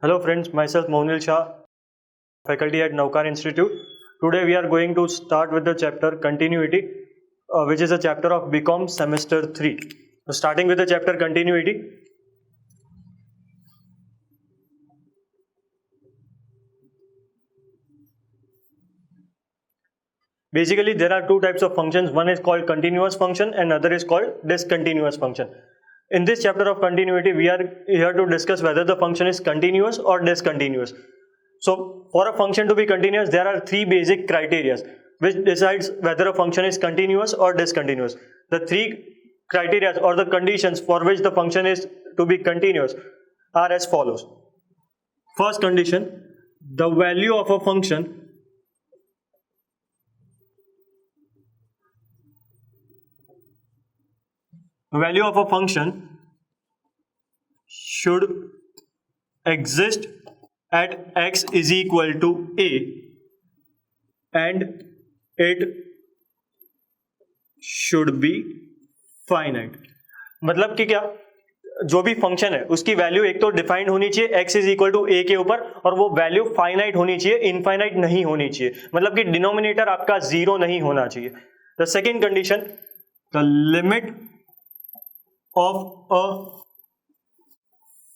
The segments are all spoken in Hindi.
Hello friends, myself Maunil Shah, faculty at Navkar Institute. Today we are going to start with the chapter Continuity, which is a chapter of BCom semester 3. So starting with the chapter Continuity. Basically there are two types of functions. One is called continuous function and other is called discontinuous function. In this chapter of continuity, we are here to discuss whether the function is continuous or discontinuous. So for a function to be continuous, there are three basic criteria which decides whether a function is continuous or discontinuous. The three criteria or the conditions for which the function is to be continuous are as follows. First condition, the value of a function should exist at x is equal to a and it should be finite. मतलब कि क्या, जो भी फंक्शन है उसकी वैल्यू एक तो डिफाइंड होनी चाहिए x is equal to a के ऊपर, और वो वैल्यू फाइनाइट होनी चाहिए, इनफाइनाइट नहीं होनी चाहिए. मतलब कि डिनोमिनेटर आपका जीरो नहीं होना चाहिए. The second condition, the limit of a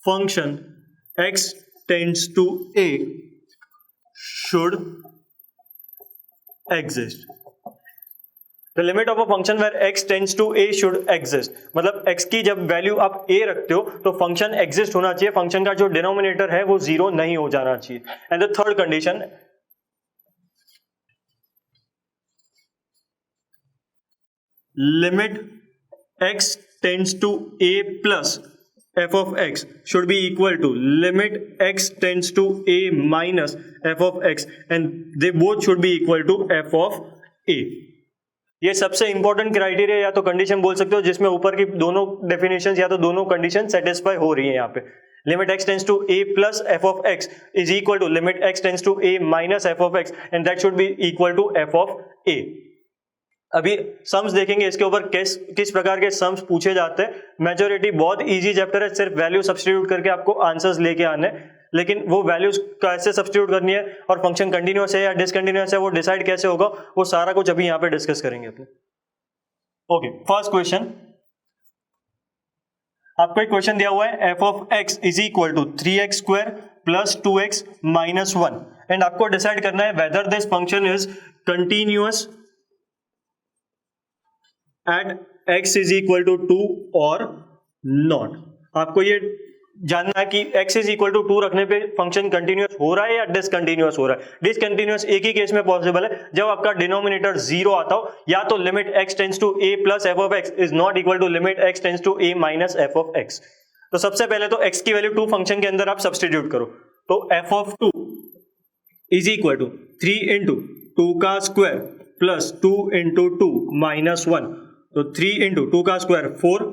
function x tends to a should exist. The limit of a function where x tends to a should exist. मतलब x की जब वैल्यू आप a रखते हो तो फंक्शन एग्जिस्ट होना चाहिए, फंक्शन का जो डिनोमिनेटर है वो जीरो नहीं हो जाना चाहिए. And the third condition, limit x tends to a plus f of x should be equal to limit x tends to a minus f of x and they both should be equal to f of a. ये सबसे इंपॉर्टेंट क्राइटेरिया या तो कंडीशन बोल सकते हो जिसमें ऊपर की दोनों डेफिनेशन या तो दोनों कंडीशन सेटिस्फाई हो रही है. यहाँ पे limit x tends to a plus f of x is equal to limit x tends to a minus f of x and that should be equal to f of a. अभी सम्स देखेंगे इसके ऊपर किस प्रकार के सम्स पूछे जाते हैं. मेजोरिटी बहुत इजी चैप्टर है, सिर्फ वैल्यू सब्स्टिट्यूट करके आपको आंसर्स लेके आने, लेकिन वो वैल्यूज कैसे सब्स्टिट्यूट करनी है और फंक्शन कंटिन्यूअस है या डिसकंटिन्यूअस है वो डिसाइड कैसे होगा, वो सारा कुछ अभी यहाँ पे डिस्कस करेंगे अपने. ओके, फर्स्ट क्वेश्चन, आपको एक क्वेश्चन दिया हुआ है f of x is equal to 3x square plus 2x minus 1 and आपको डिसाइड करना है whether this function is continuous at x is equal to 2 और not. आपको ये जानना है कि x is equal to 2 रखने पे फंक्शन कंटिन्यूअस हो रहा है या डिसकंटिन्यूअस हो रहा है. डिसकंटिन्यूअस एक ही केस में पॉसिबल है, जब आपका डिनोमिनेटर जीरो आता हो, या तो limit x tends to a plus f of x is not equal to limit x tends to a minus f of x. तो सबसे पहले तो x की वैल्यू 2 फंक्शन के अंदर आप सब्स्टिट्यूट करो, तो f of 2 is equal to 3 into 2 का स्क्वायर प्लस 2 इंटू 2 माइनस 1. तो 3 इंटू 2 का square 4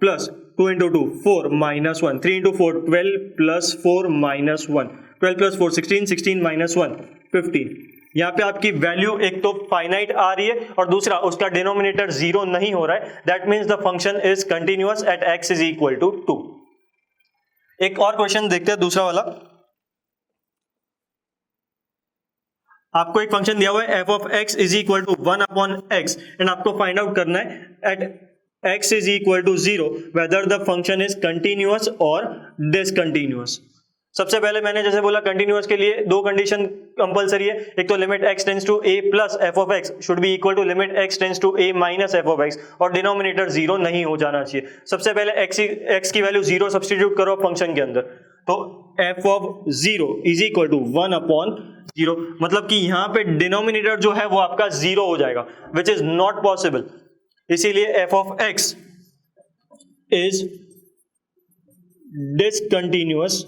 plus 2 into 2 4 minus 1. 3 into 4 12 plus 4 minus 1. 12 plus 4 16, 16 minus 1 15. यहाँ पे आपकी वैल्यू एक तो फाइनाइट आ रही है और दूसरा उसका डिनोमिनेटर जीरो नहीं हो रहा है. That means the function is continuous at x is equal to 2. एक और क्वेश्चन देखते हैं, दूसरा वाला. आपको एक फंक्शन दिया हुआ है f of x is equal to 1 upon x and आपको फाइंड आउट करना है at x is equal to 0 whether the function is continuous और डिसकंटिन्यूअस. सबसे पहले मैंने जैसे बोला कंटिन्यूअस के लिए दो कंडीशन कंपलसरी है, एक तो limit x tends to a plus f of x should be equal to limit x tends to a minus f of x और डिनोमिनेटर जीरो नहीं हो जाना चाहिए. सबसे पहले x की वैल्यू जीरो सब्स्टिट्यूट करो फंक्शन के अंदर, तो f of 0 is equal to 1 upon 0. मतलब कि यहां पे डिनोमिनेटर जो है वो आपका जीरो हो जाएगा, विच इज नॉट पॉसिबल. इसीलिए f of x is discontinuous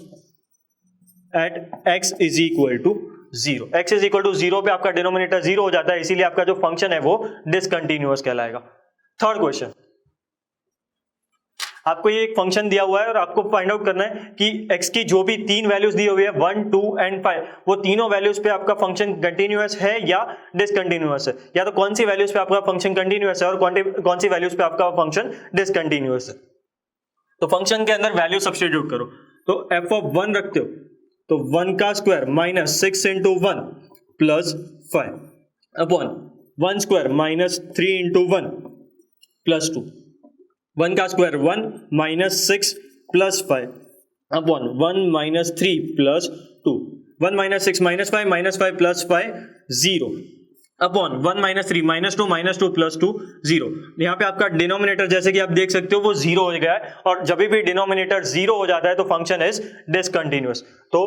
at x is equal to 0. x is equal to 0 पे आपका डिनोमिनेटर जीरो हो जाता है, इसीलिए आपका जो फंक्शन है वो डिसकंटिन्यूअस कहलाएगा. थर्ड क्वेश्चन, आपको ये एक फंक्शन दिया हुआ है और आपको फाइंड आउट करना है कि x की जो भी तीन वैल्यूज दी हुई है 1, 2 एंड 5, वो तीनों वैल्यूज पे आपका फंक्शन कंटिन्यूअस है या डिसकंटिन्यूअस है, या तो कौन सी वैल्यूज पे आपका फंक्शन कंटिन्यूअस है और कौन सी वैल्यूज पे आपका फंक्शन डिसकंटिन्यूअस है. तो फंक्शन के अंदर वैल्यू सब्स्टिट्यूट करो, तो f of 1 रखते हो तो 1 का square minus 6 into 1 plus 5 upon 1 square minus 3 into 1 plus 2, 1 का square 1 minus 6 plus 5 upon 1 minus 3 plus 2, 1 minus 6 minus 5 plus 5 0 upon 1 minus 3 minus two plus 2 0। यहाँ पे आपका डिनोमिनेटर जैसे कि आप देख सकते हो वो जीरो हो गया है, और जब भी डिनोमिनेटर जीरो हो जाता है तो फंक्शन इज डिसकंटिन्यूअस। तो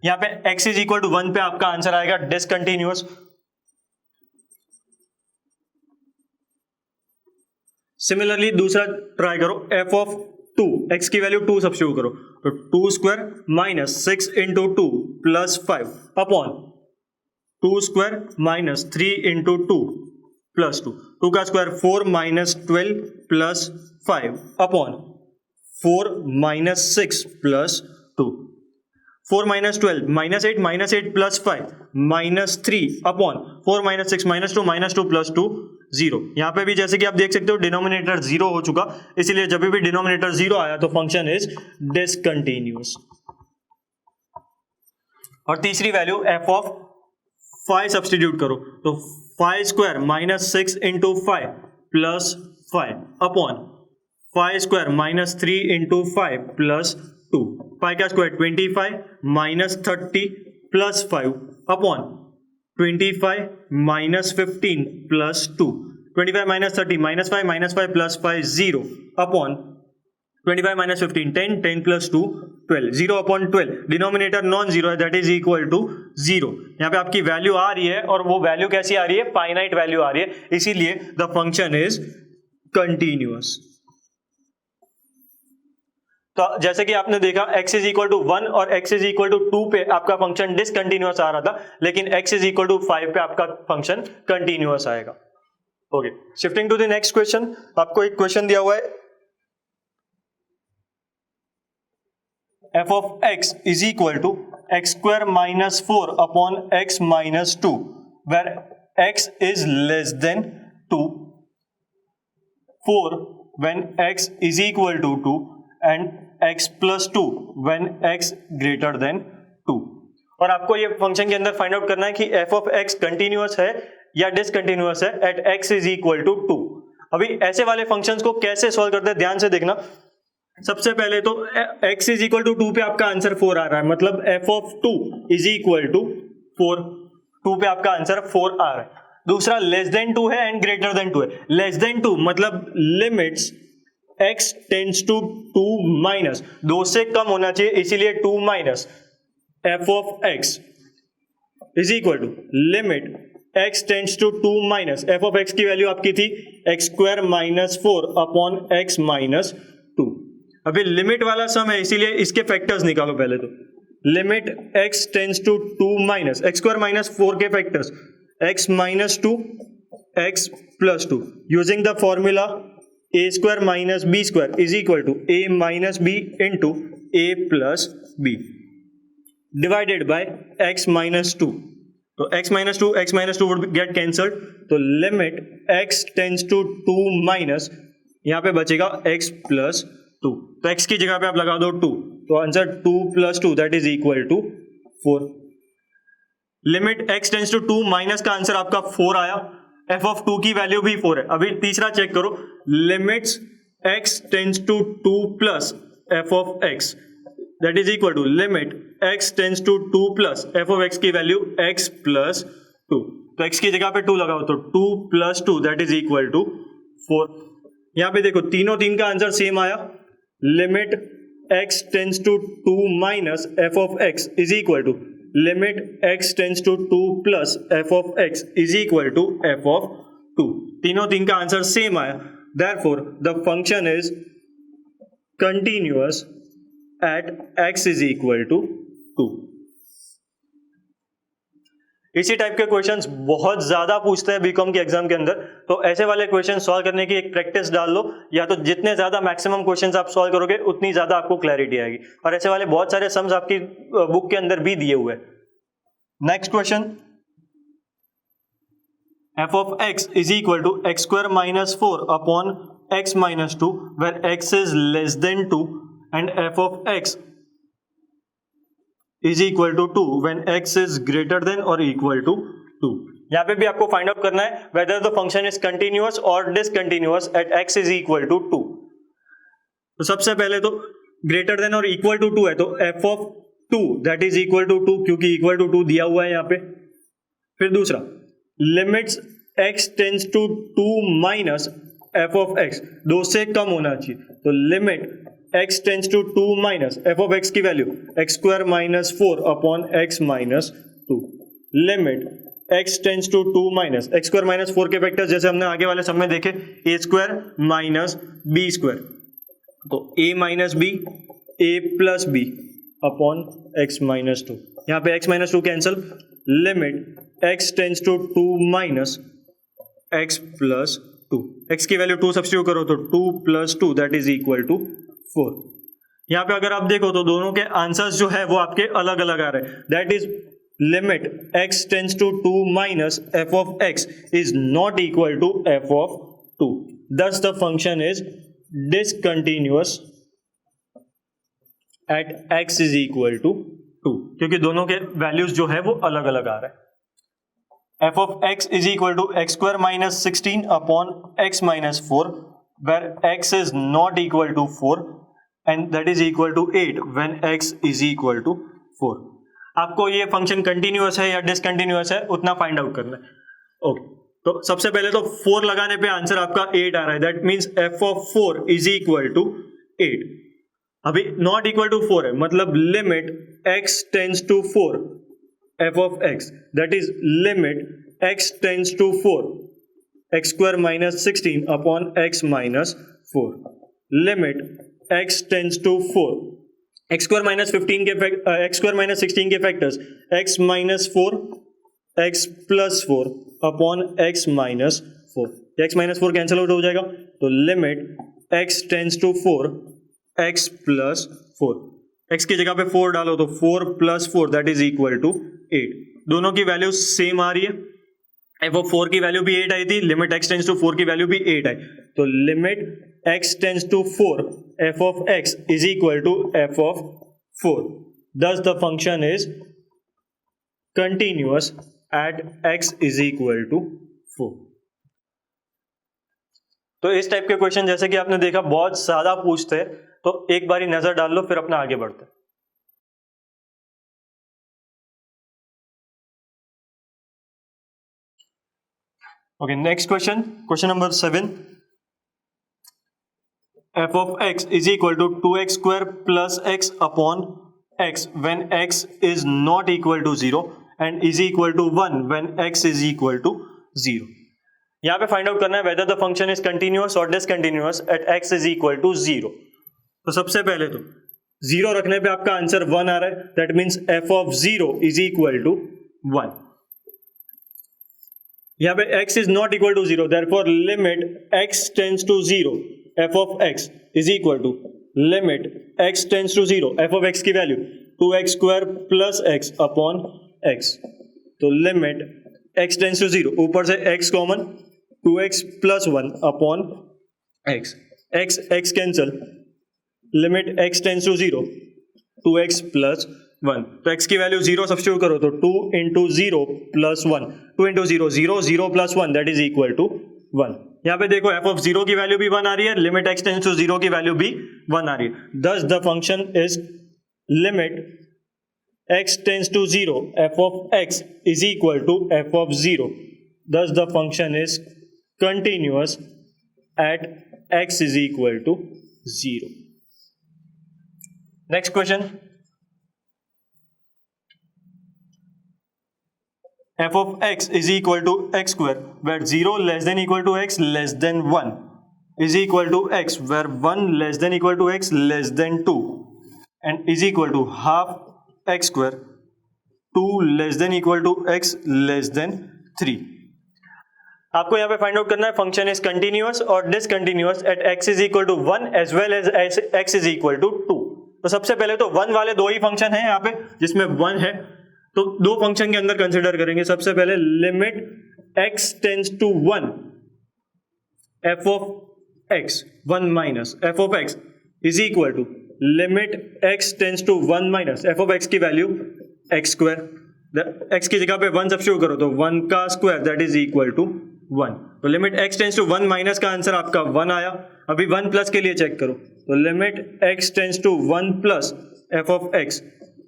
यहाँ पे x इज इक्वल टू 1 पे आपका आंसर आएगा डिसकंटिन्यूअस। सिमिलरली दूसरा ट्राई करो, f ऑफ 2, x की वैल्यू 2 सब्स्टिट्यूट करो, तो 2 square minus 6 into 2 plus 5 upon 2 square minus 3 into 2 plus 2, 2 का square 4 minus 12 plus 5 upon 4 minus 6 plus 2, 4 minus 12 minus 8 plus 5 minus 3 upon 4 minus 6 minus two plus 2 0। यहां पे भी जैसे कि आप देख सकते हो डिनोमिनेटर जीरो हो चुका, इसीलिए जब भी डिनोमिनेटर जीरो आया तो फंक्शन इज डिसकंटिन्यूअस। और तीसरी वैल्यू f ऑफ 5 सब्स्टिट्यूट करो, तो 5 square minus 6 into 5 plus 5 upon 5 square minus 3 into 5 plus 2, 5 का square 25 minus 30 plus 5 upon 25 minus 15 plus 2, 25 minus 30 minus 5 plus 5 0 upon 25 minus 15 10 plus 2 12, 0 upon 12, denominator non zero है, दैट इज इक्वल टू 0। यहाँ पे आपकी वैल्यू आ रही है और वो वैल्यू कैसी आ रही है, फाइनाइट वैल्यू आ रही है, इसीलिए द फंक्शन इज कंटिन्यूअस। तो जैसे कि आपने देखा x इज इक्वल टू 1 और x इज इक्वल टू 2 पे आपका फंक्शन डिसकंटिन्यूअस आ रहा था, लेकिन x इज इक्वल टू 5 पे आपका फंक्शन कंटिन्यूअस आएगा। Okay, shifting to the next question, आपको एक क्वेश्चन दिया हुआ है, f of x is equal to x square minus 4 upon x minus 2, where x is less than 2, 4 when x is equal to 2 and x plus 2 when x greater than 2। और आपको ये फंक्शन के अंदर फाइंड आउट करना है कि f of x कंटिन्यूअस है या डिसकंटिन्यूअस है at x is equal to 2। अभी ऐसे वाले फंक्शंस को कैसे सॉल्व करते हैं ध्यान से देखना। सबसे पहले तो x इज इक्वल टू 2 पे आपका आंसर 4 आ रहा है, मतलब f of 2 is equal to 4, 2 पे आपका आंसर 4 आ रहा है। दूसरा लेस देन 2 है एंड ग्रेटर देन 2 है। लेस देन 2 मतलब limits x tends to 2 minus, 2 से कम होना चाहिए, इसीलिए 2 minus f of x is equal to limit x tends to 2 minus f of x की वैल्यू आपकी थी x square minus 4 upon x minus 2। अभी लिमिट वाला सम है, इसीलिए इसके फैक्टर्स निकालो पहले। तो limit x tends to 2 minus x square minus 4 के factors x minus 2 x plus 2, using the formula a square minus b square is equal to a minus b into a plus b divided by x minus 2। तो x minus 2 would get cancelled, तो limit x tends to 2 minus, यहां पे बचेगा x प्लस 2, तो x की जगह पे आप लगा दो 2, तो answer 2 plus 2 that is equal to 4। Limit x tends to 2 minus का आंसर आपका 4 आया, f ऑफ 2 की वैल्यू भी 4 है। अभी तीसरा चेक करो, limits x tends to 2 plus f of x that is equal to limit x tends to 2 plus f of x की वैल्यू x प्लस 2, तो x की जगह पे 2 लगाओ, तो 2 plus 2 that is equal to 4। यहां पे देखो तीन का आंसर सेम आया, limit x tends to 2 minus f of x is equal to limit x tends to 2 plus f of x is equal to f of 2। तीन का आंसर सेम आया, therefore the function is continuous at x is equal to 2। इसी टाइप के क्वेश्चंस बहुत ज्यादा पूछते हैं बीकॉम के एग्जाम के अंदर, तो ऐसे वाले क्वेश्चन सॉल्व करने की एक प्रैक्टिस डाल लो, या तो जितने ज्यादा मैक्सिमम क्वेश्चंस आप सॉल्व करोगे उतनी ज्यादा आपको क्लैरिटी आएगी। और ऐसे वाले बहुत सारे सम्स आपकी बुक के अंदर भी दिए हुए हैं। Next question, f of x is equal to x square minus 4 upon x minus 2 where x is less than 2 and f of x is equal to 2 when x is greater than और इक्वल टू 2। यहाँ पे भी आपको फाइंड आउट करना है whether the function is continuous और discontinuous at x is equal to 2। तो सबसे पहले तो ग्रेटर देन और इक्वल टू 2 है तो f of 2 that is equal to 2, क्योंकि इक्वल टू 2 दिया हुआ है यहाँ पे। फिर दूसरा, limits x tends to 2 minus f of x, दो से कम होना चाहिए, तो limit x tends to 2 minus f of x की value x square minus 4 upon x minus 2। Limit x tends to 2 minus x square minus 4 के वेक्टर जैसे हमने आगे वाले सब में देखे, a square minus b square, तो a minus b a plus B upon x minus 2। यहाँ पे x minus 2 cancel, limit x tends to 2 minus x plus 2, x की वैल्यू 2 सब्स्टिट्यूट करो तो 2 plus 2 that is equal to 4। यहाँ पे अगर आप देखो तो दोनों के आंसर्स जो है वो आपके अलग अलग आ रहे हैं, that is limit x tends to 2 minus f of x is not equal to f of 2, thus the function is discontinuous at x is equal to 2, क्योंकि दोनों के वैल्यूज जो है वो अलग अलग आ रहे हैं। f of x is equal to x square minus 16 upon x minus 4 where x is not equal to 4 and that is equal to 8 when x is equal to 4। आपको ये फंक्शन कंटिन्यूअस है या डिसकंटिन्यूअस है उतना फाइंड आउट करना है। ओके, तो सबसे पहले तो 4 लगाने पे आंसर आपका 8 आ रहा है, that means f of 4 is equal to 8। अभी नॉट इक्वल टू 4 है, मतलब limit x tends to 4 f of x that is limit x tends to 4 x square minus 16 upon x minus 4। Limit x tends to 4 x square minus 15 के x स्क्वायर माइनस 16 के factors x minus 4 x plus 4 upon x minus 4, x minus 4 cancel out हो जाएगा, तो limit x tends to 4 x plus 4, x की जगह पे 4 डालो तो 4 plus 4 that is equal to 8। दोनों की वैल्यू सेम आ रही है, f ऑफ 4 की वैल्यू भी 8 आई थी, लिमिट x टेंड्स टू 4 की वैल्यू भी 8 आई, तो limit x tends to 4 f of x is equal to f of 4, thus the function is continuous at x is equal to 4। तो इस टाइप के क्वेश्चन जैसे कि आपने देखा बहुत ज्यादा पूछते हैं, तो एक बारी नजर डाल लो फिर अपना आगे बढ़ते हैं। Okay, next question, question number 7, f of x is equal to 2x square plus x upon x when x is not equal to 0 and is equal to 1 when x is equal to 0। यहाँ पे फाइंड आउट करना है whether the function is continuous or discontinuous at x is equal to 0। तो सबसे पहले तो 0 रखने पे आपका आंसर 1 आ रहा है, that means f of 0 is equal to 1। यहाँ पे x is not equal to 0, therefore limit x tends to 0 f of x is equal to limit x tends to 0 f of x की value 2x square plus x upon x, तो लिमिट x टेंड्स टू 0, ऊपर से x common 2x plus 1 upon x, x cancel, limit x tends to 0 2x plus 1, तो x की वैल्यू 0 सब्स्टिट्यूट करो तो 2 into 0 plus 1, 2 into 0 0 0 plus 1 that is equal to 1। यहाँ पे देखो f ऑफ 0 की वैल्यू भी 1 आ रही है, लिमिट x टेंड्स टू 0 की वैल्यू भी 1 आ रही है, thus the function is limit x tends to 0 f of x is equal to f of 0, thus the function is continuous at x is equal to 0। next question, f of x is equal to x square where 0 less than equal to x less than 1 is equal to x where 1 less than equal to x less than 2 and is equal to half x square 2 less than equal to x less than 3। आपको यहाँ पे फाइंड आउट करना है फंक्शन इज कंटिन्यूअस और discontinuous at x is equal to 1 as well as x is equal to 2। तो सबसे पहले तो 1 वाले दो ही फंक्शन है यहाँ पे जिसमें 1 है, तो दो फंक्शन के अंदर कंसिडर करेंगे। सबसे पहले limit x tends to 1 f of x 1 minus f of x is equal to limit x tends to 1 minus f of x की वैल्यू x स्क्वायर, x की जगह पे 1 सब्स्टिट्यूट करो तो 1 का square that is equal to 1। तो limit x tends to 1 minus का आंसर आपका 1 आया। अभी 1 प्लस के लिए चेक करो तो limit x tends to 1 plus F of x,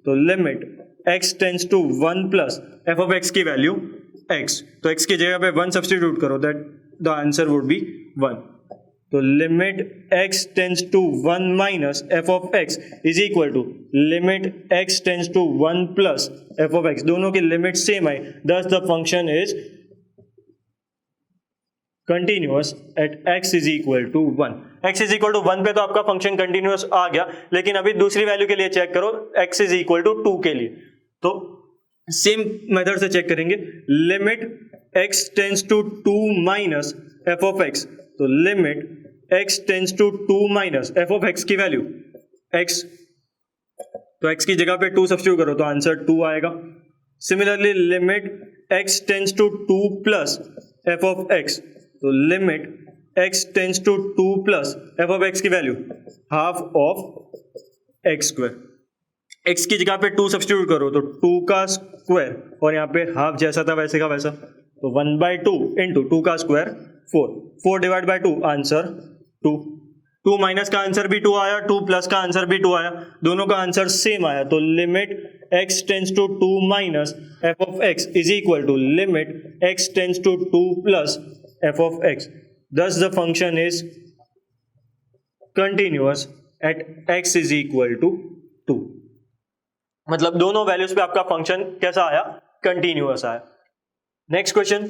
तो limit x tends to 1 plus F of x की वैल्यू x, तो x की जगह पे 1 सब्स्टिट्यूट करो that the answer would be 1। तो limit x tends to 1 minus f of x is equal to limit x tends to 1 plus F of x, दोनों की लिमिट सेम है, thus the function is continuous at x is equal to 1। x is equal to 1 पे तो आपका फंक्शन कंटिन्यूअस आ गया, लेकिन अभी दूसरी वैल्यू के लिए चेक करो x इज इक्वल टू 2 के लिए, तो सेम मेथड से चेक करेंगे। Limit x tends to 2 minus f of x, तो limit x tends to 2 minus f of x की वैल्यू x, तो x की जगह पे 2 सब्स्टिट्यूट करो तो आंसर 2 आएगा। Similarly limit x tends to 2 plus F of x, तो limit x tends to 2 plus F of x की value half of x square, x की जगह पे 2 सब्स्टिट्यूट करो तो 2 का स्क्वायर और यहाँ पे हाफ जैसा था वैसे का वैसा, तो 1/2 इंटू 2 का square 4 divide by 2 answer 2। 2 minus का आंसर भी 2 आया, 2 प्लस का आंसर भी 2 आया, दोनों का आंसर सेम आया। तो limit x tends to 2 minus f of x is equal to limit x tends to 2 plus F of x, thus the function is continuous at x is equal to 2। मतलब दोनों वैल्यूज पे आपका फंक्शन कैसा आया, कंटिन्यूअस आया। Next question,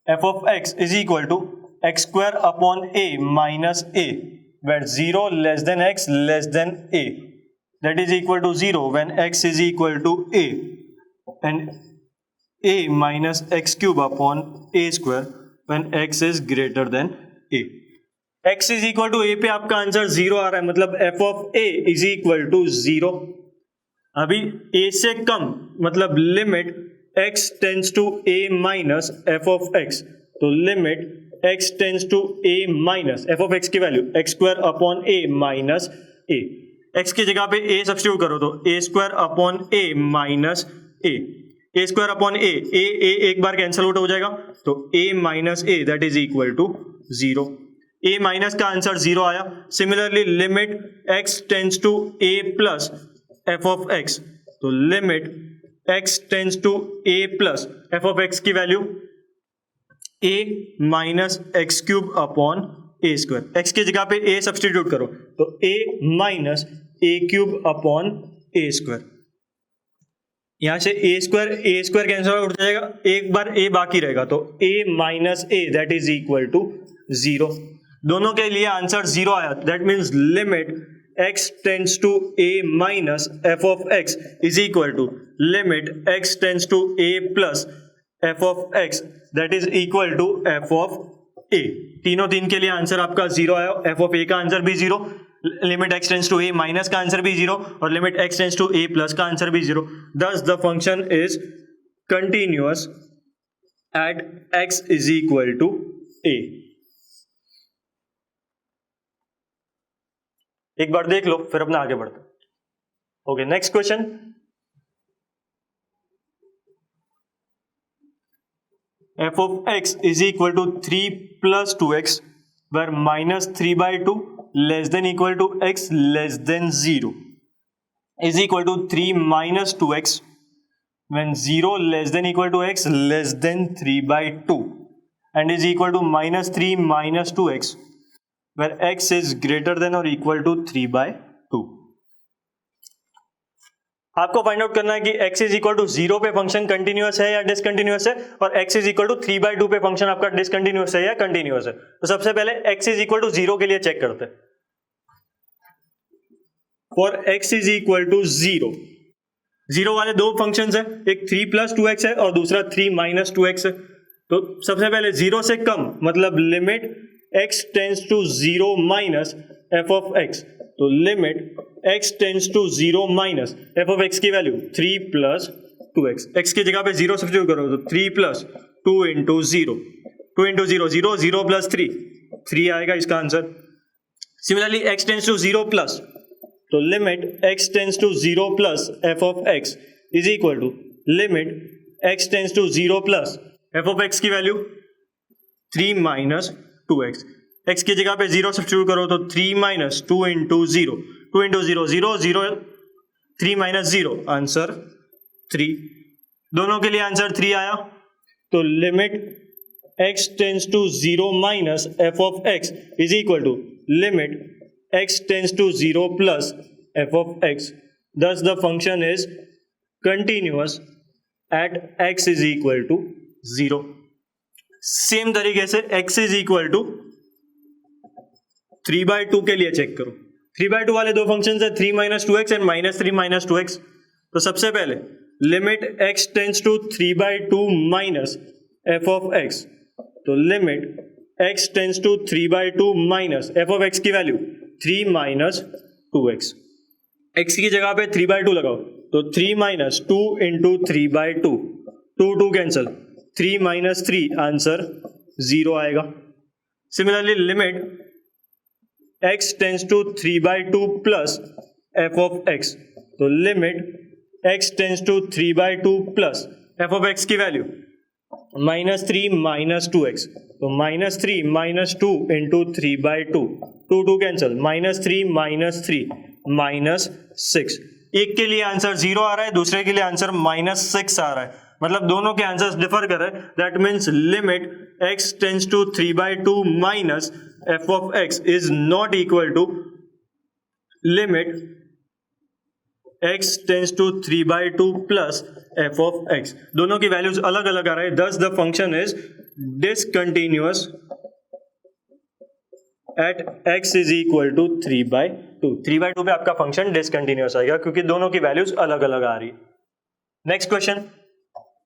f of x is equal to x square upon a minus a where 0 less than x less than a, that is equal to 0 when x is equal to a and a minus x cube upon a square when x is greater than a। x is equal to a पे आपका आंसर 0 आ रहा है, मतलब f of a is equal to 0। अभी a से कम मतलब limit x tends to a minus f of x, तो limit x tends to a minus f of x की value x square upon a minus a, x की जगह पे a सब्स्टिट्यूट करो तो a square upon a minus a, a square upon a एक बार कैंसिल आउट हो जाएगा तो a minus a that is equal to 0। a minus का आंसर 0 आया। Similarly limit x tends to a plus f of x, तो limit x tends to a plus f of x की value a minus x cube upon a square, x की जगह पे a सब्स्टिट्यूट करो तो a minus a cube upon a square, यहां से a स्क्वायर कैंसिल आउट हो जाएगा, एक बार a बाकी रहेगा तो a minus a that is equal to 0। दोनों के लिए आंसर 0 आया, that means limit x tends to a minus f of x is equal to limit x tends to a plus f of x that is equal to f of a। तीनों तीन के लिए आंसर आपका 0 आया, f ऑफ a का आंसर भी 0, limit x tends to a minus का आंसर भी 0 और limit x tends to a plus का आंसर भी 0। thus the function is continuous at x is equal to a। एक बार देख लो फिर अपना आगे बढ़ते। Okay, next question, f of x is equal to 3 plus 2x where minus 3/2 less than equal to x less than 0 is equal to 3 minus 2x when 0 less than equal to x less than 3/2 and is equal to minus 3 minus 2x where x is greater than or equal to 3/2। आपको फाइंड आउट करना है कि x इज इक्वल टू 0 पे फंक्शन कंटिन्यूअस है या डिसकंटिन्यूअस है और x इज इक्वल टू 3/2 पे फंक्शन आपका डिसकंटिन्यूअस है या कंटिन्यूअस है। तो सबसे पहले x इज इक्वल टू 0 के लिए चेक करते हैं। For x is equal to 0 वाले दो फंक्शंस है, एक 3 प्लस 2x है और दूसरा 3 माइनस 2x है। तो सबसे पहले 0 से कम मतलब limit x tends to 0 minus f of x, तो limit x tends to 0 minus f of x की वैल्यू 3 प्लस 2x, x की जगह पे 0 सब्स्टिट्यूट करो तो 3 प्लस 2 इंटू 0, 2 इंटू 0 0 0 प्लस 3 3 आएगा इसका आंसर। Similarly x tends to 0 plus, तो limit x tends to 0 plus F of x is equal to limit x tends to 0 plus F of x की वैल्यू 3 माइनस 2x, x की जगह पे 0 सब्स्टिट्यूट करो तो 3 minus 2 into 0, 2 into 0 0 0, 3 minus 0 answer 3। दोनों के लिए आंसर 3 आया। तो limit x tends to 0 minus f of x is equal to limit x tends to 0 plus F of x, thus the function is continuous at x is equal to 0। Same तरीके से x इज इक्वल टू 3/2 के लिए चेक करो। 3/2 वाले दो फंक्शन है 3 minus 2x and minus 3 minus 2x। तो सबसे पहले limit x tends to 3/2 minus f of x, तो limit x tends to 3/2 minus f of x की वैल्यू 3 माइनस 2x, x की जगह पे 3/2 लगाओ तो 3 minus 2 into 3/2, 2 cancel, 3 minus 3 answer 0 आएगा। Similarly limit x tends to 3/2 plus F of x, तो limit x tends to 3/2 plus F of x की वैल्यू माइनस 3 माइनस 2x, तो minus 3 minus 2 into 3/2, 2 cancel, minus 3 minus 3 minus 6। एक के लिए आंसर 0 आ रहा है, दूसरे के लिए आंसर माइनस 6 आ रहा है, मतलब दोनों के आंसर्स डिफर कर रहे हैं। That means limit x tends to 3/2 minus f of x is not equal to limit x tends to 3/2 plus F of x। दोनों की वैल्यूज अलग अलग आ रहे हैं, thus the function is discontinuous at x is equal to 3/2। 3/2 पे आपका फंक्शन डिसकंटिन्यूअस आएगा क्योंकि दोनों की वैल्यूज अलग अलग आ रही है। Next question,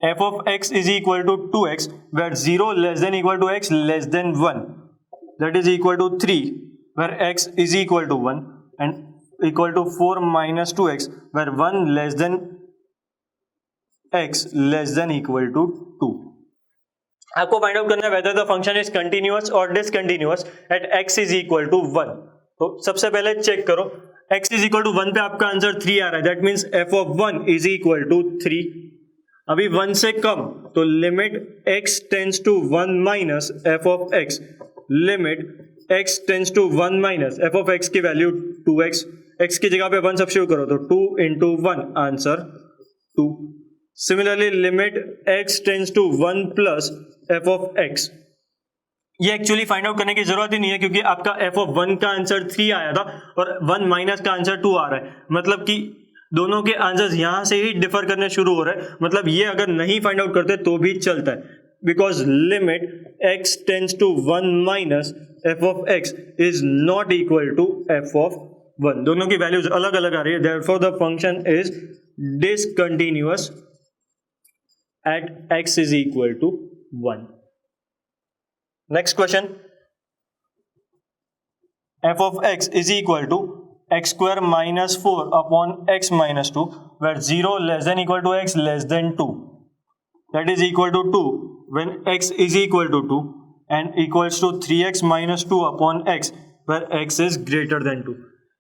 f of x is equal to 2x where 0 less than equal to x less than 1, that is equal to 3 where x is equal to 1 and equal to 4 minus 2x where 1 less than x less than equal to 2। आपको फाइंड आउट करना है whether the function is continuous or discontinuous at x is equal to 1। तो सबसे पहले चेक करो, x is equal to 1 पे आपका आंसर 3 आ रहा है, that means f of 1 is equal to 3। अभी 1 से कम तो limit x tends to 1 minus f of x, limit x tends to 1 minus f of x की वैल्यू 2x, x की जगह पे 1 सब्स्टिट्यूट करो तो 2 into 1 answer 2। Similarly limit x tends to 1 plus F of x, ये एक्चुअली फाइंड आउट करने की जरूरत ही नहीं है क्योंकि आपका एफ ऑफ 1 का आंसर 3 आया था और 1 माइनस का आंसर 2 आ रहा है, मतलब कि दोनों के आंसर्स यहां से ही डिफर करने शुरू हो रहे हैं। मतलब ये अगर नहीं फाइंड आउट करते तो भी चलता है, because limit x tends to 1 minus f of x is not equal to f of 1। दोनों की वैल्यूज अलग अलग आ रही है, therefore the function is discontinuous at x is equal to 1। Next question, f of x is equal to x square minus 4 upon x minus 2 where 0 less than equal to x less than 2, that is equal to 2 when x is equal to 2 and equals to 3x minus 2 upon x where x is greater than 2।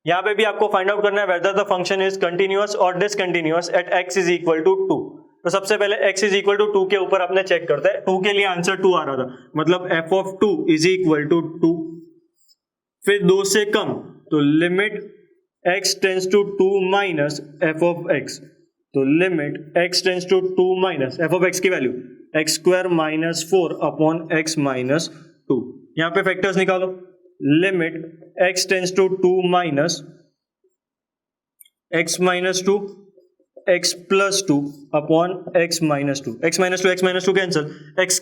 यहाँ पे भी आपको फाइंड आउट करना है whether the function is continuous or discontinuous at x is equal to 2। तो सबसे पहले x is equal to 2 के ऊपर आपने चेक करते हैं, 2 के लिए आंसर 2 आ रहा था, मतलब f of 2 is equal to 2। फिर 2 से कम तो limit x tends to 2 minus f of x, तो limit x tends to 2 minus f of x की value x square minus 4 upon x minus 2। यहां पे फैक्टर्स निकालो, limit x tends to 2 minus x minus 2 x plus 2 upon x minus 2, x minus 2 cancel, x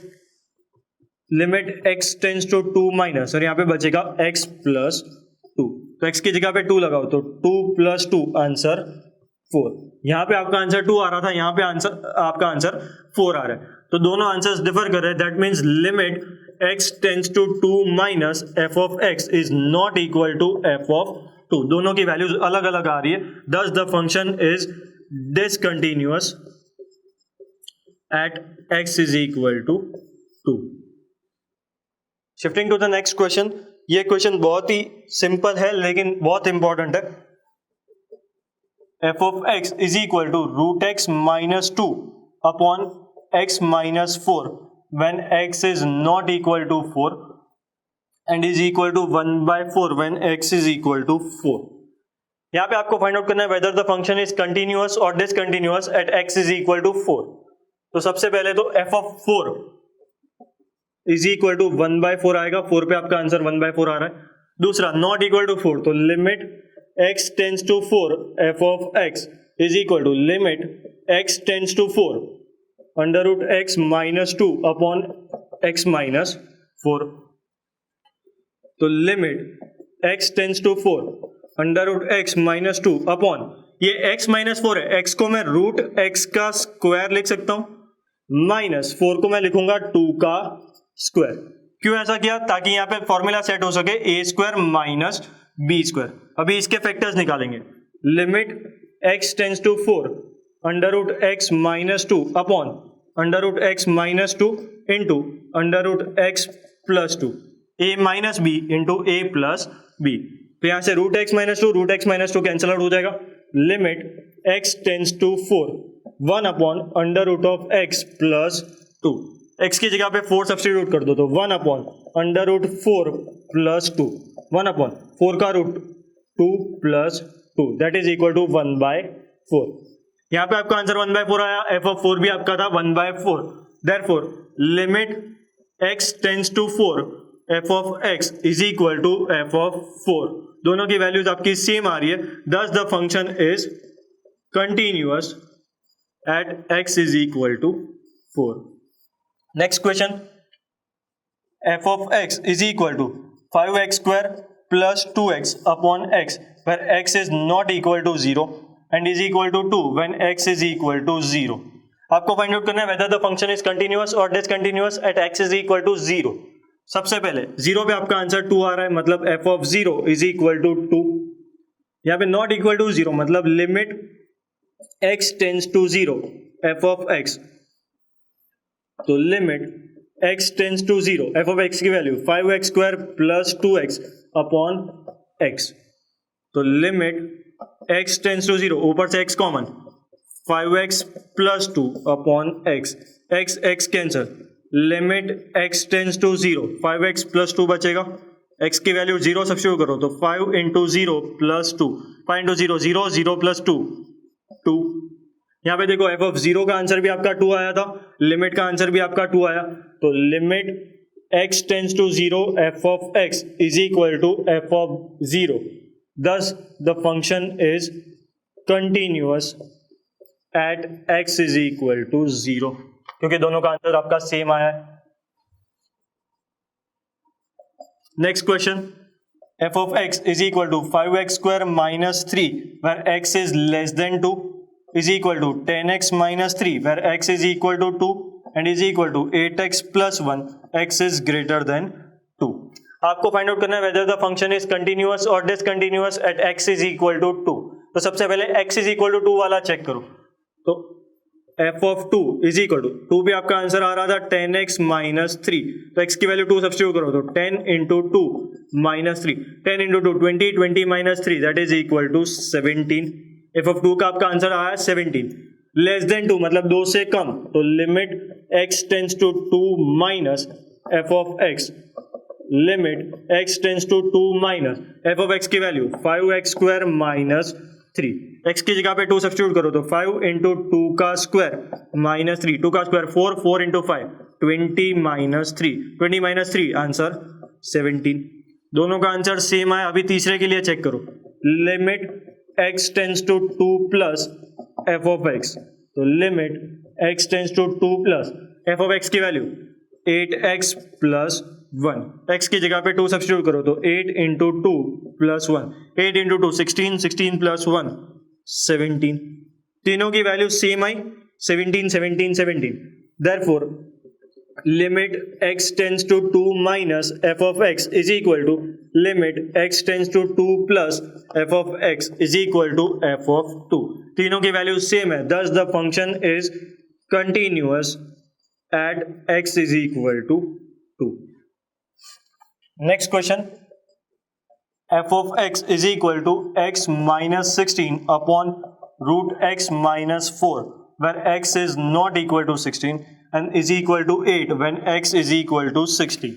limit x tends to 2 minus और यहां पे बचेगा x प्लस 2, तो x की जगह पे 2 लगाओ तो 2 प्लस 2 आंसर 4। यहां पे आपका आंसर 2 आ रहा था, यहां पे आपका आंसर 4 आ रहा है, तो दोनों आंसर्स डिफर कर रहे हैं। That means limit x tends to 2 minus f of x is not equal to f of 2। दोनों की वैल्यूज अलग अलग आ रही है, thus the function is discontinuous at x is equal to 2। Shifting to the next question, ये क्वेश्चन बहुत ही सिंपल है लेकिन बहुत इंपॉर्टेंट है। F of x is equal to root x minus 2 upon x minus 4 when x is not equal to 4 and is equal to 1/4 when x is equal to 4। यहाँ पे आपको फाइंड आउट करना है whether the function is continuous or discontinuous at x is equal to 4। तो सबसे पहले तो f of 4 is equal to 1/4 आएगा, 4 पे आपका आंसर 1/4 आ रहा है। दूसरा not equal to 4, तो limit x tends to 4 f of x is equal to limit x tends to 4 under root x minus 2 upon x minus 4। तो limit x tends to 4 under root x minus 2 upon ये एक्स माइनस 4 है, एक्स को मैं रूट एक्स का स्क्वायर लिख सकता हूं, माइनस 4 को मैं लिखूंगा 2 का स्क्वायर। क्यों ऐसा किया? ताकि यहां पे फॉर्मूला सेट हो सके a square minus B square. अभी इसके फैक्टर्स निकालेंगे। Limit x tends to 4 under root x minus 2 upon under root x minus 2 into under root x plus 2 a minus B into A plus b. तो यहां से root x minus 2 cancel out हो जाएगा। Limit x tends to 4 1 upon under root of x plus 2। X की जगह पे 4 सब्सटीट्यूट कर दो तो 1 upon under root 4 plus 2, 1 upon 4 का root 2 plus 2 that is equal to 1/4। यहां पे आपका आंसर 1/4 आया, एफ ऑफ 4 भी आपका था 1/4। Therefore limit x tends to 4 f of x is equal to f of 4। दोनों की वैल्यूज आपकी सेम आ रही है, thus the function is continuous at x is equal to 4। Next question, f of x is equal to 5x square plus 2x upon x where x is not equal to 0 and is equal to 2 when x is equal to 0। आपको फाइंड आउट करना है whether the function is continuous or discontinuous at x is equal to 0। सबसे पहले 0 पे आपका आंसर 2 आ रहा है, मतलब f of 0 is equal to 2। यहाँ पे not equal to 0 मतलब limit x tends to 0 f of x, तो limit x tends to 0 f of x की value 5x square plus 2x upon x। तो लिमिट x टेंस टू 0, ऊपर से x common, 5x plus 2 upon x, x cancel, limit x tends to 0 5x plus 2 बचेगा, x की वैल्यू 0 सब्स्टिट्यूट करो तो 5 इंटू 0 प्लस 2, 5 इंटू 0 0 0 प्लस 2 2। यहाँ पे देखो f ऑफ 0 का आंसर भी आपका 2 आया था, लिमिट का आंसर भी आपका 2 आया, तो limit x tends to 0 f of x is equal to f of 0। Thus the function is continuous at x is equal to 0, क्योंकि दोनों का आंसर आपका सेम आया है। Next question, f of x is equal to 5x square minus 3 where x is less than 2 is equal to 10x minus 3 where x is equal to 2 and is equal to 8x plus 1 x is greater than 2। आपको फाइंड आउट करना है whether the function is continuous or discontinuous at x is equal to 2। तो सबसे पहले x is equal to 2 वाला चेक करो, तो f of 2 is equal to 2 भी आपका आंसर आ रहा था 10x minus 3, तो x की वैल्यू 2 सब्स्टिट्यूट करो तो 10 into 2 minus 3, 10 into 2 20, 20 minus 3 that is equal to 17। f of 2 का आपका आंसर आया 17। लेस देन 2 मतलब 2 से कम, तो limit x tends to 2 minus f of x, limit x tends to 2 minus f of x की value 5x square minus 3, x की जगह पे 2 सब्स्टिट्यूट करो तो 5 इंटू 2 का स्क्वायर माइनस 3, 2 का square 4, 4 into 5 20 minus 3, 20 minus 3 answer 17। दोनों का आंसर सेम है। अभी तीसरे के लिए चेक करो, limit x tends to 2 plus f of x, तो limit x tends to 2 plus f of x की वैल्यू 8x प्लस 1, x की जगह पे 2 सब्स्टिट्यूट करो तो 8 इंटू 2 प्लस 1, 8 इंटू 2 16, 16 प्लस 1 17। तीनों की वैल्यू सेम आई 17 17 17। Therefore limit x tends to 2 minus f of x is equal to limit x tends to 2 plus f of x is equal to f of 2। तीनों की वैल्यू सेम है, thus the function is continuous at x is equal to 2। Next question, f of x is equal to x minus 16 upon root x minus 4 where x is not equal to 16 and is equal to 8 when x is equal to 60.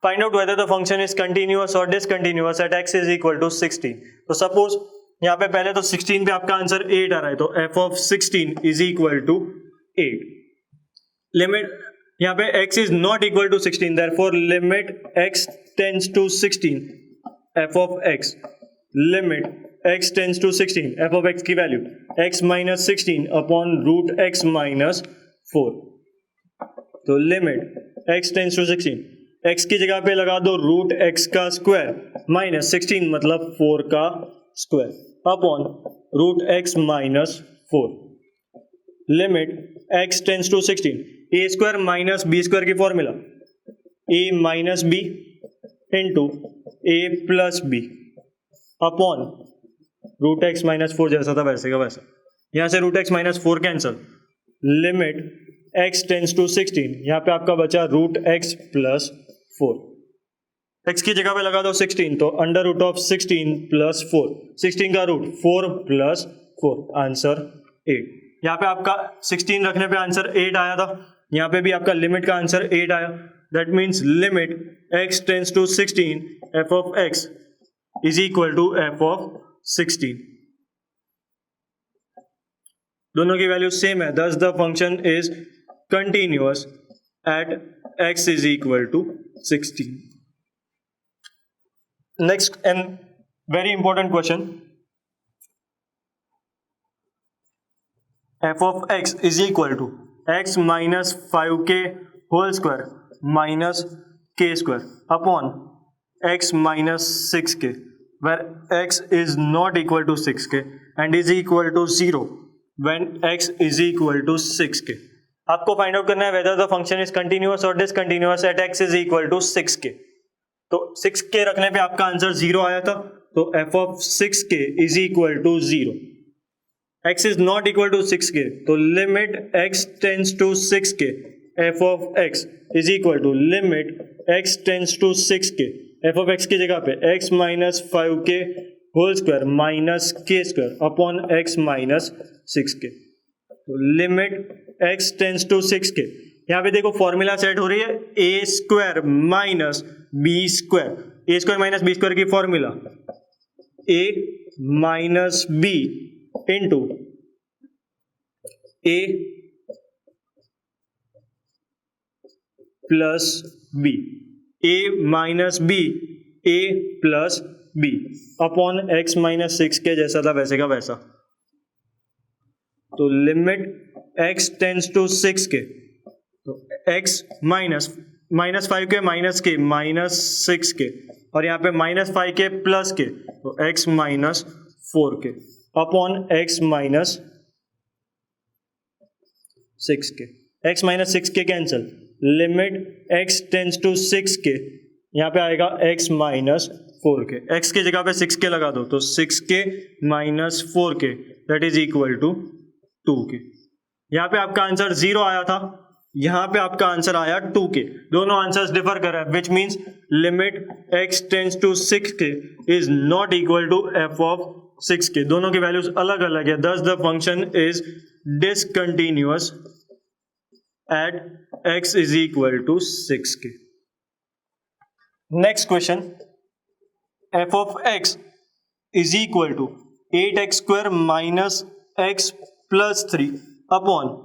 Find out whether the function is continuous or discontinuous at x is equal to 16. तो सपोज यहाँ पे पहले तो 16 पे आपका आंसर 8 आ रहा है, तो f of 16 is equal to 8. Limit यहाँ पे x is not equal to 16, therefore limit x tends to 16 f of x, limit x tends to 16 f of x की value x minus 16 upon root x minus 4. तो limit x tends to 16, x की जगह पे लगा दो रूट x का स्क्वायर माइनस 16 मतलब 4 का square upon root x minus 4. Limit x tends to 16, A square minus B square की formula a minus B into A plus B upon root x minus 4 जैसा था वैसे का वैसा. यहां से root x minus 4 cancel. Limit x tends to 16, यहां पे आपका बचा रूट एक्स प्लस 4. x की जगह पे लगा दो 16, तो अंडर रूट ऑफ 16 प्लस 4, 16 का रूट 4 प्लस 4, आंसर 8. यहाँ पे आपका 16 रखने पे आंसर 8 आया था, यहाँ पे भी आपका लिमिट का आंसर 8 आया. That means limit x tends to 16 f of x is equal to f of 16. दोनों की वैल्यू सेम है, thus the function is continuous at x is equal to 16. Next and very important question, f of x is equal to x minus 5k whole square minus k square upon x minus 6k where x is not equal to 6k and is equal to 0 when x is equal to 6k. आपको फाइंड आउट करना है whether the function is continuous or discontinuous at x is equal to 6k. तो 6k रखने पे आपका आंसर 0 आया था, तो f of 6k is equal to 0. x is not equal to 6k, तो limit x tends to 6k f of x is equal to limit x tends to 6k f of x की जगह पे x minus 5k whole square minus k square upon x minus 6k. तो limit x tends to 6k, यहाँ पे देखो फॉर्मूला सेट हो रही है a square minus b square. a square minus b square की formula a minus b into a plus b, a minus b a plus b upon x minus 6k जैसा था वैसे का वैसा. तो limit x tends to 6k, तो x minus 5k minus k minus 6k और यहाँ पे माइनस 5k प्लस k, तो x minus 4k upon x minus 6k. x minus 6k cancel. Limit x tends to 6k, यहाँ पे आएगा x माइनस 4k. x की जगह पे 6k लगा दो, तो 6k minus 4k that is equal to 2k. यहाँ पे आपका आंसर 0 आया था, यहाँ पे आपका आंसर आया 2k. दोनों आंसर्स डिफर कर रहे हैं, which means limit x tends to 6k is not equal to f of 6k. दोनों की वैल्यूज अलग अलग है, thus the function is discontinuous at x is equal to 6k. Next question, f of x is equal to 8x square minus x plus 3 upon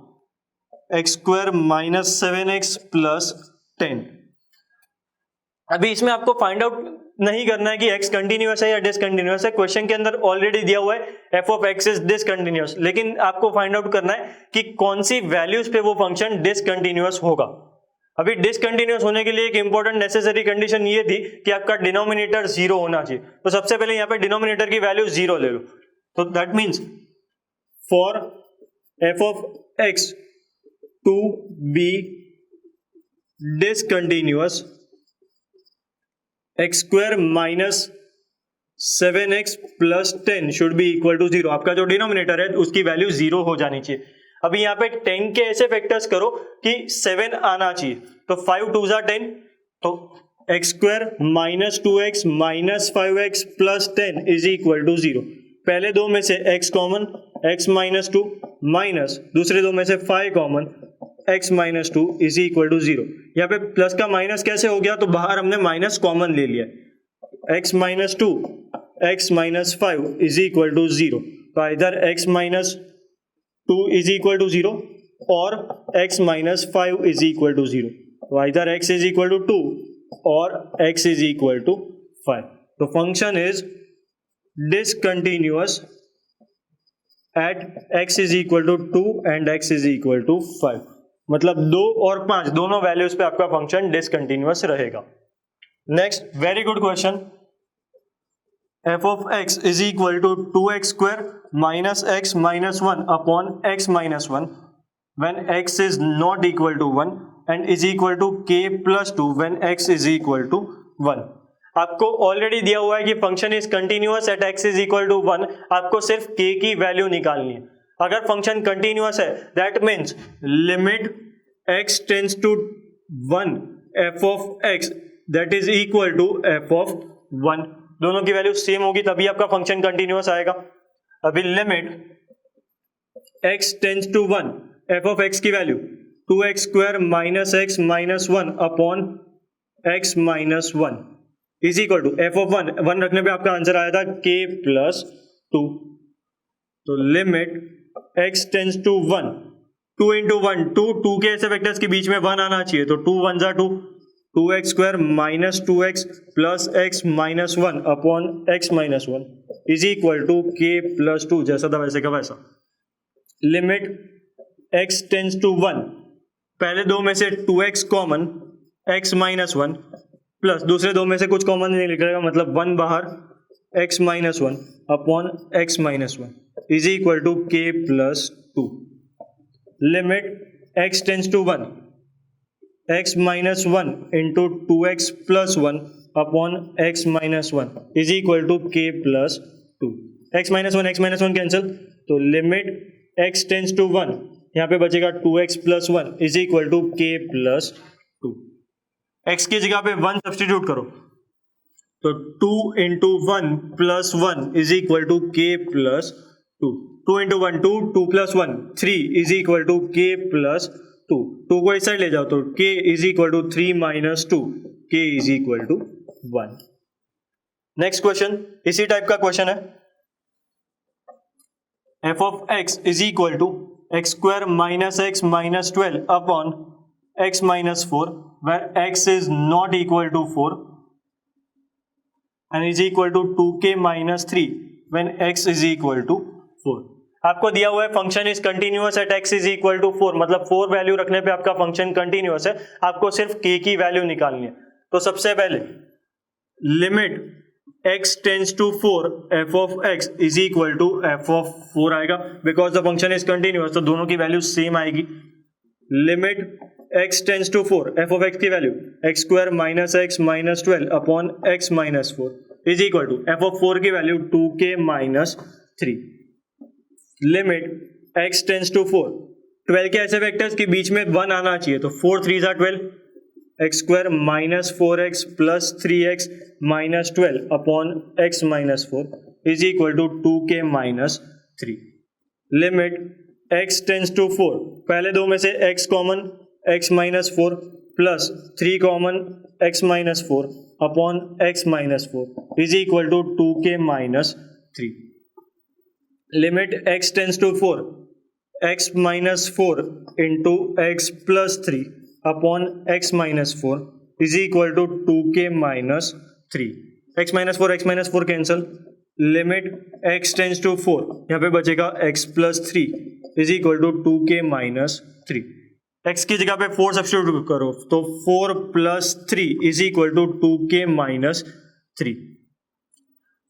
x square minus 7x plus 10. अभी इसमें आपको फाइंड आउट नहीं करना है कि x कंटिन्यूअस है या डिसकंटिन्यूअस है. क्वेश्चन के अंदर ऑलरेडी दिया हुआ है f of x is discontinuous, लेकिन आपको फाइंड आउट करना है कि कौन सी वैल्यूज पे वो फंक्शन डिसकंटिन्यूअस होगा. अभी डिसकंटिन्यूअस होने के लिए एक इंपॉर्टेंट नेसेसरी कंडीशन ये थी कि आपका डिनोमिनेटर 0 होना चाहिए. तो सबसे पहले यहाँ पे डिनोमिनेटर की वैल्यू 0 ले लो. तो that means for f of x to be discontinuous x square minus 7x plus 10 should be equal to 0. आपका जो डिनोमिनेटर है उसकी वैल्यू 0 हो जानी चाहिए. अभी यहाँ पे 10 के ऐसे फैक्टर्स करो कि 7 आना चाहिए. तो 5 2 10, तो x square minus 2x minus 5x plus 10 is equal to 0। पहले दो में से x common, x minus 2 minus दूसरे दो में से 5 common, x minus 2 is equal to 0। यहाँ पे प्लस का माइनस कैसे हो गया, तो बाहर हमने माइनस कॉमन ले लिया, x minus 2 x minus 5 is equal to 0। तो इधर x minus 2 is equal to 0 और x minus 5 is equal to 0। तो इधर x इज इक्वल टू 2 और x is equal to 5. The function is discontinuous at x is equal to 2 and x is equal to 5. मतलब 2 और 5 दोनों वैल्यूज पे आपका फंक्शन डिसकंटिन्यूअस रहेगा। Next, very good question. f of x is equal to 2x square minus x minus 1 upon x minus 1 when x is not equal to 1 and is equal to k plus 2 when x is equal to 1। आपको ऑलरेडी दिया हुआ है कि function is continuous at x is equal to 1, आपको सिर्फ k की वैल्यू निकालनी है। अगर फंक्शन कंटिन्यूअस है that means limit x tends to 1 f of x that is equal to f of 1। दोनों की वैल्यू सेम होगी तभी आपका फंक्शन कंटिन्यूअस आएगा। अभी limit x tends to 1 f of x की value 2x square minus x minus 1 upon x minus 1 is equal to f of 1 रखने पे आपका आंसर आया था k प्लस 2। तो limit x tends to 1 2 into 1 2 के ऐसे वेक्टर्स के बीच में 1 आना चाहिए, तो 2 1 जा 2 2x square minus 2x plus x minus 1 upon x minus 1 is equal to k plus 2, जैसा था वैसे का वैसा। लिमिट x टेंड्स टू 1, पहले दो में से 2x common x minus 1 plus दूसरे दो में से कुछ कॉमन नहीं निकलेगा, मतलब 1 बाहर x minus 1 upon x minus 1 is equal to k plus 2। Limit x tends to 1 x minus 1 into 2x plus 1 upon x minus 1 is equal to k plus 2। x minus 1 cancel, तो लिमिट x टेंड्स टू 1 यहाँ पे बचेगा 2x plus 1 is equal to k plus 2। x की जगह पे 1 सब्सटीट्यूट करो तो 2 into 1 plus 1 is equal to k plus 2। 2 into 1 2 plus 1 3 is equal to k plus 2। 2 को इस साइड ले जाओ तो k is equal to 3 minus 2 k is equal to 1। Next question इसी टाइप का क्वेश्चन है। f of x is equal to x square minus x minus 12 upon x minus 4 where x is not equal to 4 and is equal to 2k minus 3 when x is equal to 4। आपको दिया हुआ है function is continuous at x is equal to 4, मतलब 4 वैल्यू रखने पे आपका फंक्शन कंटिन्यूअस है, आपको सिर्फ k की वैल्यू निकालनी है। तो सबसे पहले limit x tends to 4 f of x is equal to f of 4 आएगा, because the function is continuous तो दोनों की वैल्यू सेम आएगी। Limit x tends to 4 f of x की value x square minus x minus 12 upon x minus 4 is equal to f of 4 की value 2k minus 3। Limit x tends to 4 12 के ऐसे वेक्टर्स के बीच में 1 आना चाहिए, तो 4 3 जा 12 x square minus 4x plus 3x minus 12 upon x minus 4 is equal to 2k minus 3। Limit x tends to 4, पहले दो में से x common x minus 4 plus 3 common x minus 4 upon x minus 4 is equal to 2k minus 3। Limit x tends to 4 x minus 4 into x plus 3 upon x minus 4 is equal to 2k minus 3। x minus 4 cancel. Limit x tends to 4 यहाँ पे बचेगा x plus 3 is equal to 2k minus 3। x की जगह पे 4 सब्स्टिट्यूट करो तो 4 plus 3 is equal to 2k minus 3।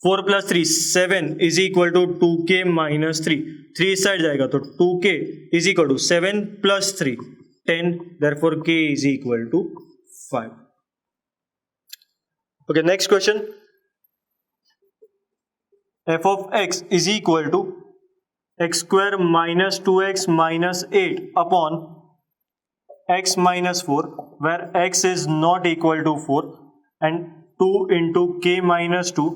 4 plus 3 7 is equal to 2k minus 3। 3 इस साइड जाएगा तो 2k is equal to 7 plus 3 10, therefore k is equal to 5. Okay, next question. f of x is equal to x square minus 2x minus 8 upon x minus 4 where x is not equal to 4 and 2 into k minus 2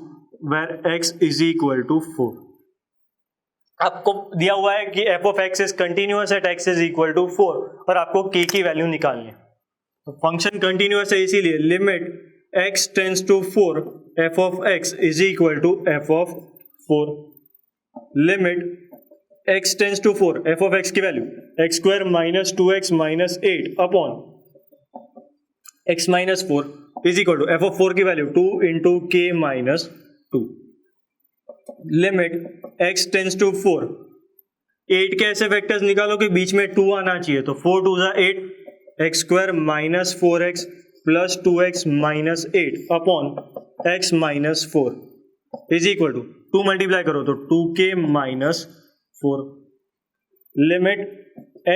where x is equal to 4. आपको दिया हुआ है कि f of x is continuous at x is equal to 4 और आपको k की वैल्यू निकालनी है. तो फंक्शन कंटिन्यूअस है इसीलिए limit x tends to 4 f of x is equal to f of 4. Limit x tends to 4 f of x की value x square minus 2x minus 8 upon x minus 4 is equal to f of 4 की value 2 into k minus 2. Limit x tends to 4 8 के ऐसे वेक्टर्स निकालो कि बीच में 2 आना चाहिए. तो 4 2 जा 8 x square minus 4x plus 2x minus 8 upon x minus 4 is equal to 2 multiply करो तो 2k minus 4. Limit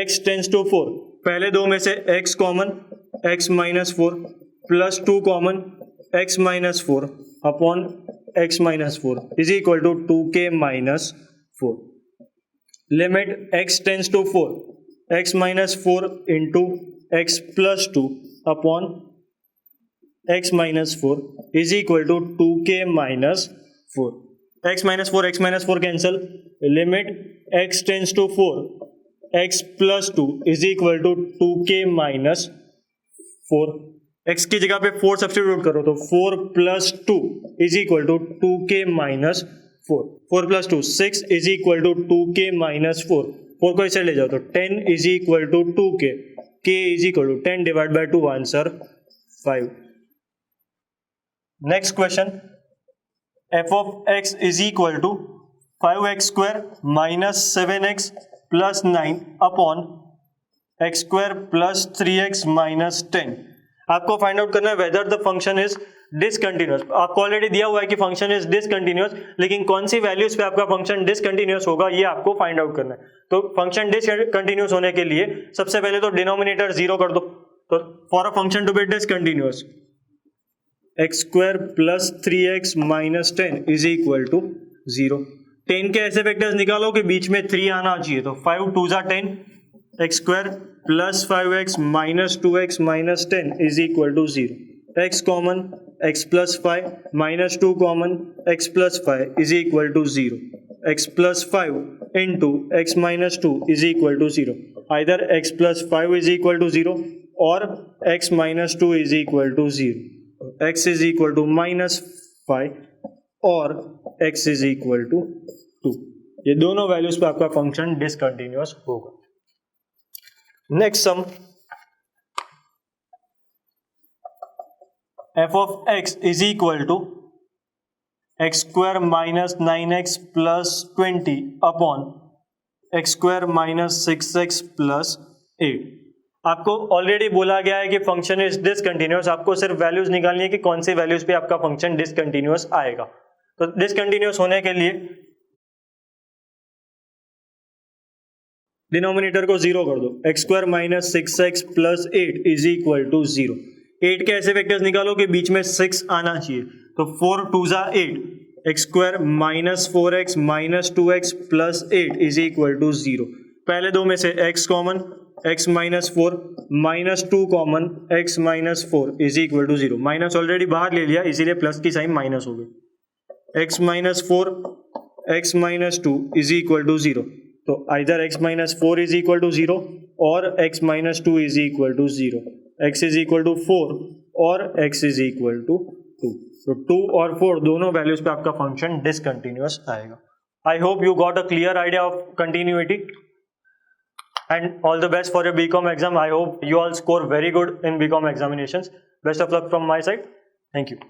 x tends to 4 पहले दो में से x common x minus 4 plus 2 common x minus 4 upon x minus 4 is equal to 2k minus 4. Limit x tends to 4 x minus 4 into x plus 2 upon x minus 4 is equal to 2k minus 4. x minus 4 cancel. Limit x tends to 4 x plus 2 is equal to 2k minus 4. x की जगह पे 4 सब्स्टिट्यूट करो तो 4 plus 2 is equal to 2k minus 4. 4 plus 2 6 is equal to 2k minus 4. 4 को इसे ले जाओ तो 10 is equal to 2k. k is equal to 10 divide by 2 answer 5. Next question f of x is equal to 5x square minus 7x plus 9 upon x square plus 3x minus 10. आपको फाइंड आउट करना है whether the function is discontinuous. आपको ऑलरेडी दिया हुआ है कि फंक्शन इज डिसकंटिन्यूअस, लेकिन कौन सी वैल्यूज पे आपका फंक्शन डिसकंटिन्यूअस होगा ये आपको फाइंड आउट करना है. तो फंक्शन डिसकंटिन्यूअस होने के लिए सबसे पहले तो डिनोमिनेटर 0 कर दो. तो for a function to be discontinuous x square plus 3x minus 10 is equal to 0. 10 के ऐसे वेक्टर्स निकालो कि बीच में 3 आना चाहिए. तो 5 2 जा 10 x square plus 5x minus 2x minus 10 is equal to 0. x common x plus 5 minus 2 common x plus 5 is equal to 0. x plus 5 into x minus 2 is equal to 0. Either x plus 5 is equal to 0 और x minus 2 is equal to 0. x is equal to minus 5 और x इज इक्वल टू 2. ये दोनों वैल्यूज पे आपका फंक्शन डिसकंटिन्यूअस होगा. Next sum f of x is equal to x square minus 9x plus 20 upon x square minus 6x plus 8. आपको ऑलरेडी बोला गया है कि फंक्शन इज डिसकंटिन्यूअस. आपको सिर्फ वैल्यूज निकालनी है कि कौन सी वैल्यूज पे आपका फंक्शन डिसकंटिन्यूअस आएगा. तो डिसकंटिन्यूअस होने के लिए डिनोमिनेटर को 0 कर दो. x square minus 6x plus 8 is equal to 0. 8 के ऐसे वेक्टर्स निकालो कि बीच में 6 आना चाहिए. तो 4 2 जा 8 x square minus 4x minus 2x plus 8 is equal to 0. पहले दो में से x common x minus 4 minus 2 common x minus 4 is equal to 0. Minus already बाहर ले लिया इसीलिए प्लस की साइन माइनस हो गई. x minus 4 x minus 2 is equal to 0. तो either x minus 4 is equal to 0 और x minus 2 is equal to 0. x is equal to 4 और x इज इक्वल टू 2. तो 2 और 4 दोनों वैल्यूज पे आपका फंक्शन डिसकंटिन्यूअस आएगा. I hope you got a clear idea of continuity and all the best for your BCom exam. I hope you all score very good in BCom examinations. Best of luck from my side. Thank you.